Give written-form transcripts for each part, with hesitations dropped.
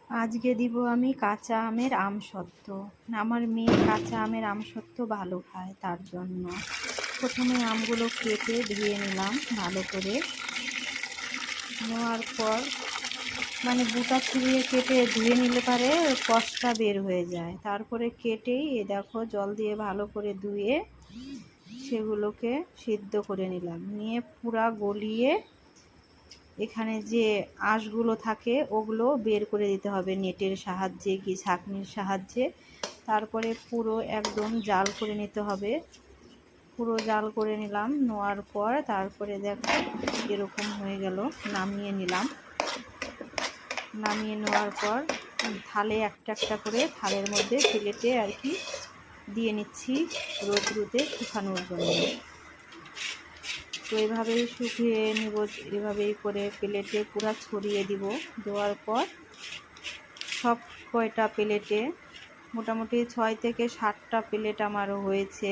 আজকে দিব আমি কাঁচা আমের আমসত্ত্ব। আমার মেয়ে কাঁচা আমের আমসত্ত্ব ভালো খায়, তার জন্য প্রথমে আমগুলো কেটে ধুয়ে নিলাম ভালো করে। নেওয়ার পর বুটা ছিঁড়িয়ে কেটে ধুয়ে নিলে পারে কষটা বের হয়ে যায়। তারপরে কেটেই দেখো জল দিয়ে ভালো করে ধুয়ে সেগুলোকে সিদ্ধ করে নিলাম। নিয়ে পুরা গলিয়ে এখানে যে আঁশগুলো থাকে ওগুলো বের করে দিতে হবে নেটের সাহায্যে কি ছাঁকনির সাহায্যে। তারপরে পুরো একদম জাল করে নিতে হবে। পুরো জাল করে নিলাম। নেওয়ার পর তারপরে দেখো এরকম হয়ে গেল। নামিয়ে নিলাম। নামিয়ে নেওয়ার পর থালে একটা একটা করে থালের মধ্যে প্লেটে আর কি দিয়ে নিচ্ছি রোদে শুকানোর জন্য। তো এভাবেই শুকিয়ে নিব, এভাবেই করে প্লেটে পুরো ছড়িয়ে দিব। দেওয়ার পর সব কয়টা প্লেটে মোটামুটি 6 থেকে 7টা প্লেট আমার হয়েছে।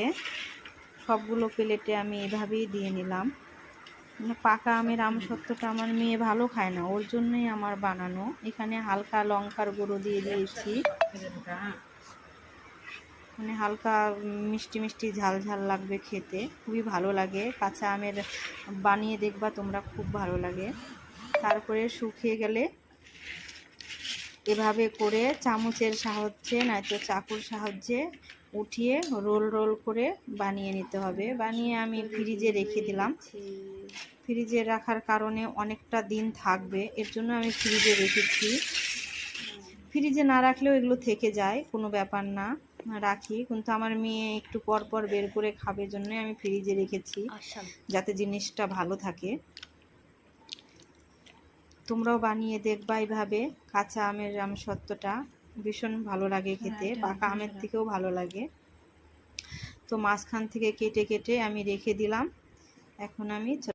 সবগুলো প্লেটে আমি এভাবেই দিয়ে নিলাম। পাকা আমের আমসত্ত্বটা আমার মেয়ে ভালো খায় না, ওর জন্যই আমার বানানো। এখানে হালকা লঙ্কার গুঁড়ো দিয়ে দিয়েছি, হালকা মিষ্টি মিষ্টি ঝাল ঝাল লাগবে খেতে, খুবই ভালো লাগে। কাঁচা আমের বানিয়ে দেখবা তোমরা, খুব ভালো লাগে। তারপরে শুকিয়ে গেলে এভাবে করে চামচের সাহায্যে নয়তো চাকুর সাহায্যে উঠিয়ে রোল রোল করে বানিয়ে নিতে হবে। বানিয়ে আমি ফ্রিজে রেখে দিলাম। ফ্রিজে রাখার কারণে অনেকটা দিন থাকবে, এর জন্য আমি ফ্রিজে রেখেছি। ফ্রিজে না রাখলেও এগুলো থেকে যায়, কোনো ব্যাপার না, রাখি। কিন্তু আমার মেয়ে একটু পর পর বের করে খাবে জন্য আমি ফ্রিজে রেখেছি, যাতে জিনিসটা ভালো থাকে। তোমরাও বানিয়ে দেখবা এইভাবে। কাঁচা আমের আমসত্ত্বটা ভীষণ ভালো লাগে খেতে, পাকা আমের থেকেও ভালো লাগে। তো মাঝখান থেকে কেটে কেটে আমি রেখে দিলাম। এখন আমি